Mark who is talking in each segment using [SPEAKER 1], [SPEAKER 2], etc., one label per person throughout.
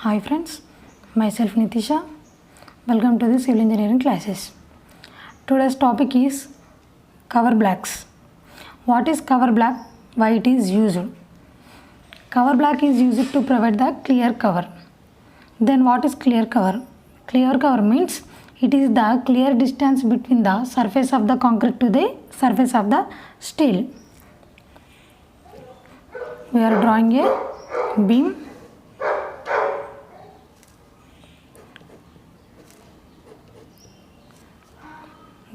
[SPEAKER 1] Hi friends, myself Nitisha. Welcome to the civil engineering classes. Today's topic is cover blocks. What is cover block? Why it is used? Cover block is used to provide the clear cover. Then what is clear cover? Clear cover means it is the clear distance between the surface of the concrete to the surface of the steel. We are drawing a beam.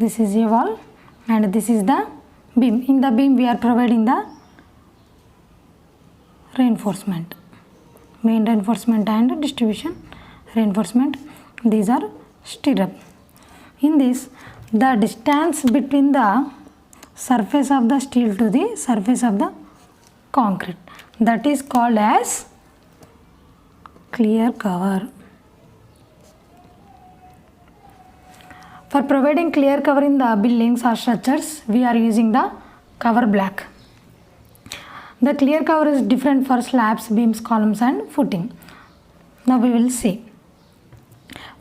[SPEAKER 1] This is a wall and this is the beam. In the beam we are providing the reinforcement, main reinforcement and distribution reinforcement. These are stirrup. In this, the distance between the surface of the steel to the surface of the concrete, that is called as clear cover. For providing clear cover in the buildings or structures, we are using the cover block. The clear cover is different for slabs, beams, columns and footing. Now we will see.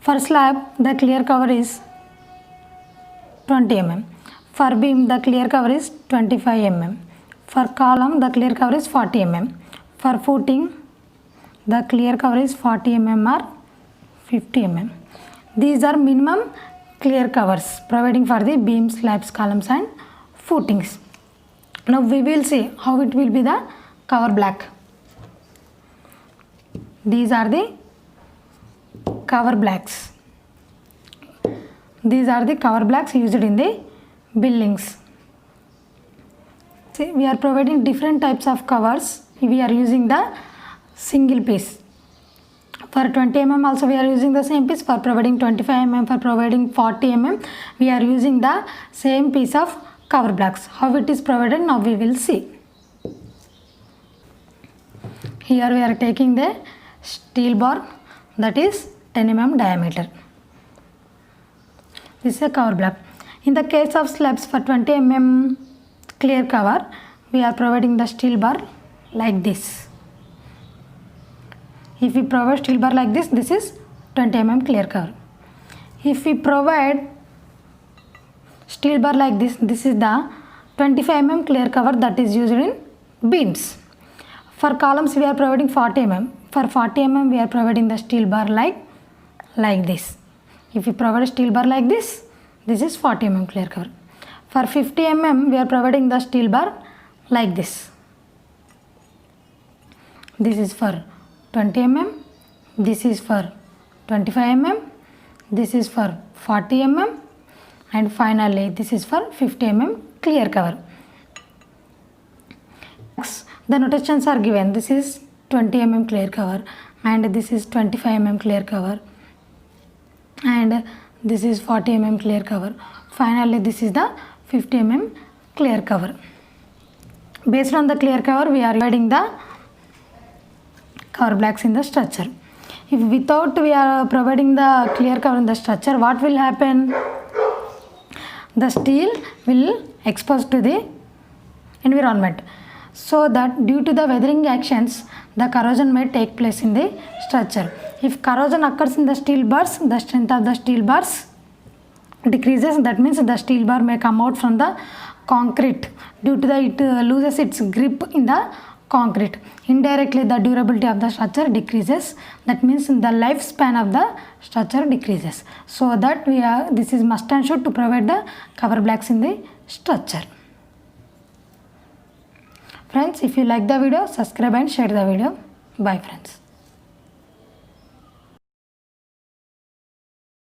[SPEAKER 1] For slab, the clear cover is 20 mm. For beam, the clear cover is 25 mm. For column, the clear cover is 40 mm. For footing, the clear cover is 40 mm or 50 mm. These are minimum clear covers providing for the beams, slabs, columns and footings. Now we will see how it will be the cover block. These are the cover blocks. These are the cover blocks used in the buildings. See, we are providing different types of covers. We are using the single piece. For 20 mm also we are using the same piece. For providing 25 mm, for providing 40 mm, we are using the same piece of cover blocks. How it is provided, now we will see. Here we are taking the steel bar that is 10 mm diameter. This is a cover block. In the case of slabs, for 20 mm clear cover, we are providing the steel bar like this. If we provide steel bar like this, this is 20 mm clear cover. If we provide steel bar like this, this is the 25 mm clear cover that is used in beams. For columns, we are providing 40 mm. For 40 mm, we are providing the steel bar like this. If we provide a steel bar like this, this is 40 mm clear cover. For 50 mm, we are providing the steel bar like this. This is for 20 mm, this is for 25 mm, this is for 40 mm and finally this is for 50 mm clear cover. The notations are given. This is 20 mm clear cover and this is 25 mm clear cover and this is 40 mm clear cover. Finally this is the 50 mm clear cover. Based on the clear cover, we are dividing the cover blocks in the structure. If without we are providing the clear cover in the structure, what will happen? The steel will expose to the environment, so that due to the weathering actions, the corrosion may take place in the structure. If corrosion occurs in the steel bars, the strength of the steel bars decreases. That means the steel bar may come out from the concrete. Due to that, it loses its grip in the concrete. Indirectly, the durability of the structure decreases. That means the lifespan of the structure decreases. So that this is must and should to provide the cover blocks in the structure. Friends, if you like the video, subscribe and share the video. Bye friends.